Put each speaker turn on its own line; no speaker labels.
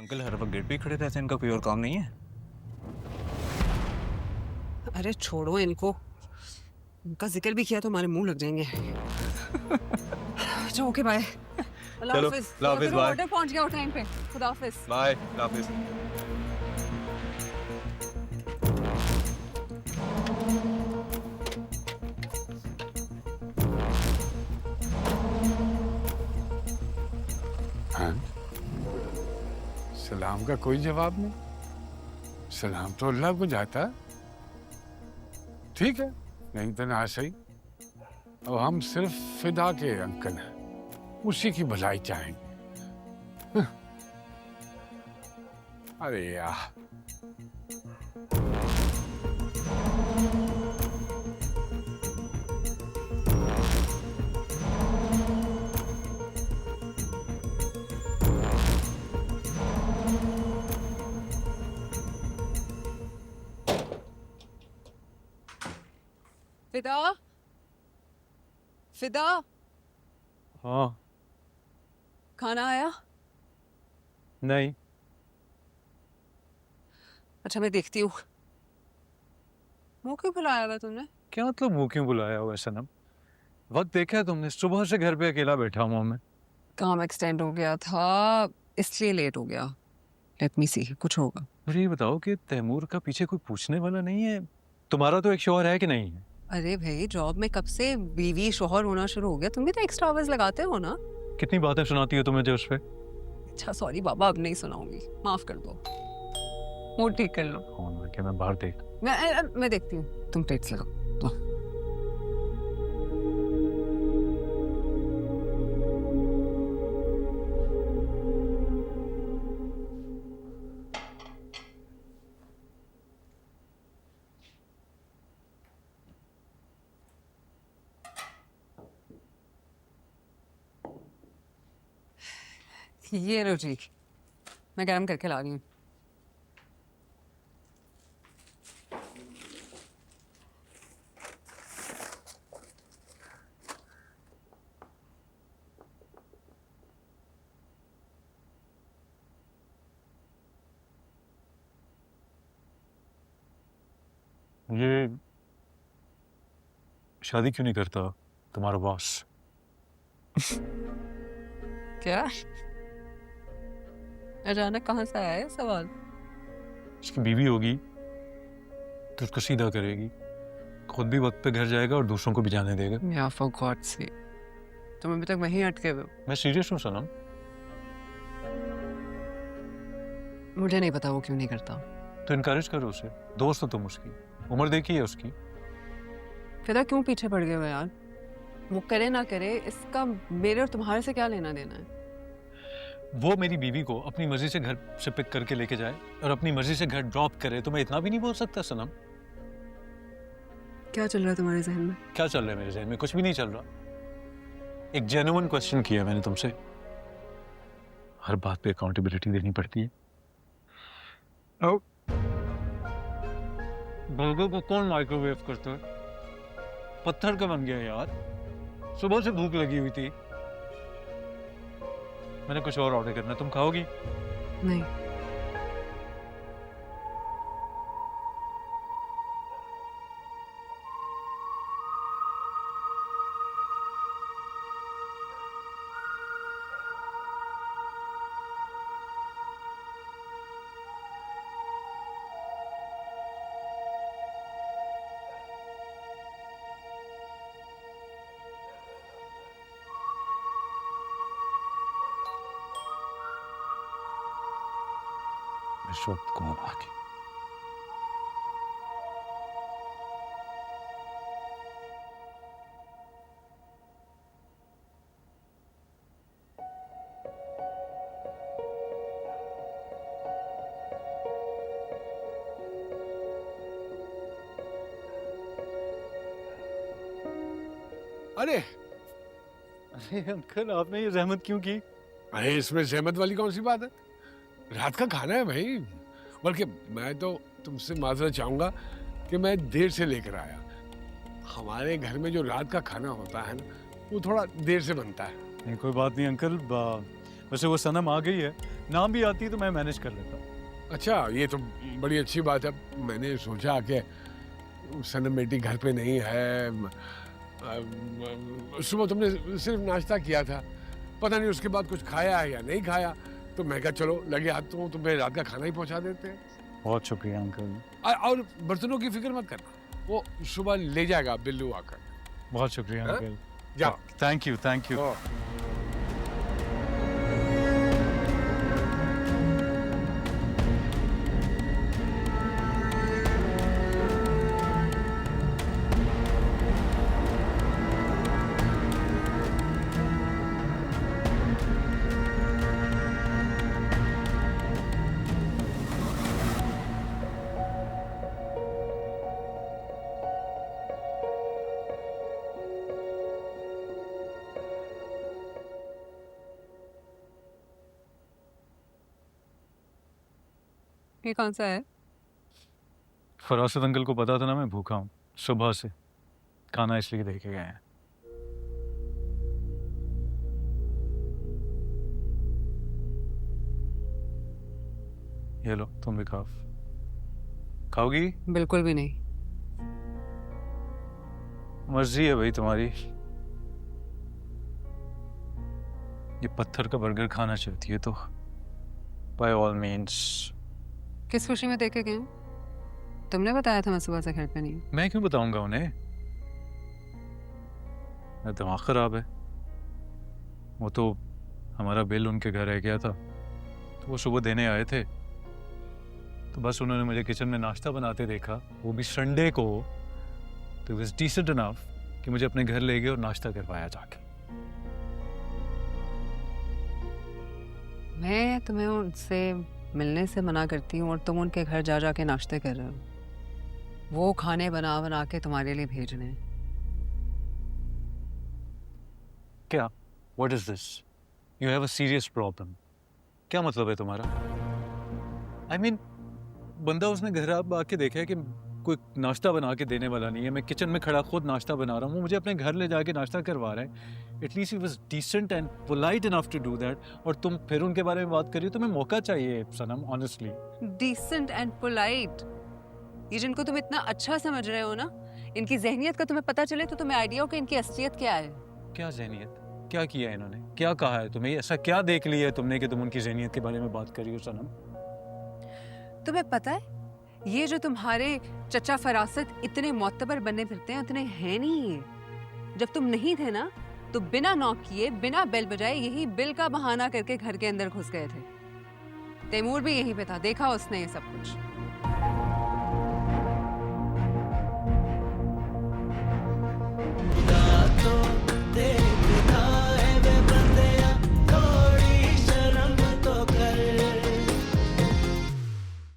Uncle हर वक्त gate पे ही खड़े रहते हैं, इनका कोई और काम नहीं है?
अरे छोड़ो इनको, उनका जिक्र भी किया तो हमारे मुंह लग जाएंगे। अच्छा ओके बाय। अल्लाह
चलो,
हाफिज।
अल्लाह हाफिज, बाय।
ऑर्डर पहुंच गया टाइम पे। खुदा हाफिज।
बाय, हाफिज।
हाँ? सलाम का कोई जवाब नहीं। सलाम तो अल्लाह को जाता। ठीक है, नहीं तो ना सही। अब हम सिर्फ फिदा के अंकल हैं, उसी की भलाई चाहेंगे। हाँ। अरे यार,
फिदा, फिदा,
हाँ।
खाना आया?
नहीं।
अच्छा मैं देखती हूँ। मुंह क्यों बुलाया हुआ तुमने?
क्या मतलब मुंह क्यों बुलाया होगा सनम? वक्त देखा है तुमने? सुबह से घर पे अकेला बैठा हूँ मैं।
काम एक्सटेंड हो गया था, इसलिए लेट हो गया। लेट मी सी, कुछ होगा।
मुझे ये बताओ कि तैमूर का पीछे कोई पूछने वाला नहीं है? तुम्हारा तो एक शौहर है कि नहीं है?
अरे भाई, जॉब में कब से बीवी शोहर होना शुरू हो गया? तुम भी तो एक्स्ट्रा आवर्स लगाते हो ना।
कितनी बातें सुनाती हो तुम्हें जो उस पे?
अच्छा सॉरी बाबा, अब नहीं सुनाऊंगी, माफ कर दो। मूड ठीक कर लो।
कौन है कि मैं बाहर देख?
मैं देखती हूँ, तुम प्लेट्स लगाओ। लो। ये लो जी, मैं गरम करके ला रही हूँ।
ये शादी क्यों नहीं करता तुम्हारा बॉस?
क्या अचानक कहाँ से आया है सवाल?
उसकी बीवी होगी तो उसको सीधा करेगी, खुद भी वक्त पे घर जाएगा और दूसरों को भी जाने देगा।
या फॉर गॉड से, तुम अभी तक वहीं अटके हुए हो।
मैं सीरियस हूँ सनम।
मुझे नहीं पता वो क्यों नहीं करता।
तो इनकरेज करो उसे, दोस्त हो तुम उसकी, उम्र देखी है उसकी।
फिदा क्यों पीछे पड़ गए हो यार? वो करे ना करे, इसका मेरे और तुम्हारे से क्या लेना देना है?
वो मेरी बीवी को अपनी मर्जी से घर से पिक करके लेके जाए और अपनी मर्जी से घर ड्रॉप करे, तो मैं इतना भी नहीं बोल सकता सनम?
क्या चल रहा है तुम्हारे जहन में?
क्या चल रहा है मेरे जहन में? कुछ भी नहीं चल रहा। एक जेन्युइन क्वेश्चन किया मैंने तुमसे। हर बात पे अकाउंटेबिलिटी देनी पड़ती है। बर्गर को कौन माइक्रोवेव करता है? पत्थर का बन गया यार। सुबह से भूख लगी हुई थी। मैंने कुछ और ऑर्डर करना, तुम खाओगी?
नहीं।
इस वक्त कौन आ गया?
अरे
अरे अंकल, आपने ये जहमत क्यों की?
अरे, इसमें जहमत वाली कौन सी बात है? रात का खाना है भाई। बल्कि मैं तो तुमसे माजरत चाहूंगा कि मैं देर से लेकर आया। हमारे घर में जो रात का खाना होता है ना, वो थोड़ा देर से बनता है।
नहीं कोई बात नहीं अंकल, वैसे वो सनम आ गई है, नाम भी आती है तो मैं मैनेज कर लेता हूँ।
अच्छा, ये तो बड़ी अच्छी बात है। मैंने सोचा कि सनम बेटी घर पे नहीं है। सुबह तुमने सिर्फ नाश्ता किया था, पता नहीं उसके बाद कुछ खाया है या नहीं खाया, तो मैं कहा चलो लगे हाथ तो तुम्हें रात का खाना ही पहुंचा देते हैं।
बहुत शुक्रिया अंकल।
और बर्तनों की फिक्र मत करना, वो सुबह ले जाएगा बिल्लू आकर।
बहुत शुक्रिया
हाँ?
अंकल।
जाओ।
Thank you, thank you.
ओ,
ये कौन सा है?
फरासत अंकल को पता था ना मैं भूखा हूँ, सुबह से खाना इसलिए दे के गए हैं। ये लो, तुम भी खाओ। खाओगी?
बिल्कुल भी नहीं।
मर्जी है भाई तुम्हारी। ये पत्थर का बर्गर खाना चाहती है तो बाय ऑल मीन्स।
किस खुशी में देखे गए? तुमने बताया था मैं सुबह से घर पे नहीं हूँ।
मैं क्यों बताऊंगा उन्हें? मेरा दिमाग खराब है। वो तो हमारा बिल उनके घर रह गया था, तो वो सुबह देने आए थे, तो बस उन्होंने मुझे किचन में नाश्ता बनाते देखा, वो भी संडे को, तो इट वाज डिसेंट इनफ कि मुझे अपने घर ले गए और नाश्ता करवाया जाके।
मैं तुम्हें उनसे मिलने से मना करती हूँ और तुम उनके घर जा जाके नाश्ते कर रहे हो। वो खाने बना बना के तुम्हारे लिए भेज रहे हैं।
क्या? What is this? You have a serious problem? क्या मतलब है तुम्हारा? आई मीन, बंदा उसने घर आके देखा है कि कोई नाश्ता बना के देने वाला नहीं है, मैं किचन में खड़ा खुद नाश्ता बना रहा हूँ, वो मुझे अपने घर ले जाके नाश्ता करवा रहा है। At least he was decent and polite enough to do that, और तुम फिर उनके बारे में बात कर रही हो। तुम्हें मौका चाहिए सनम, ऑनेस्टली।
डिसेंट एंड पोलाइट, ये जिनको तुम इतना अच्छा समझ रहे हो ना, इनकी जहनियत का तुम्हें पता चले तो तुम्हें आइडिया हो कि इनकी असलियत क्या है।
क्या जहनियत? क्या किया है इन्होंने? क्या कहा है तुम्हें? ऐसा क्या देख लिया है तुमने कि तुम उनकी जहनियत के बारे में बात कर रही हो सनम?
तुम्हें पता है, ये जो तुम्हारे चचा फरासत इतने मोतबर बने फिरते हैं, उतने हैं नहीं ये। जब तुम नहीं थे ना, तो बिना नॉक किए, बिना बेल बजाए, यही बिल का बहाना करके घर के अंदर घुस गए थे। तैमूर भी यहीं पे था, देखा उसने ये सब कुछ।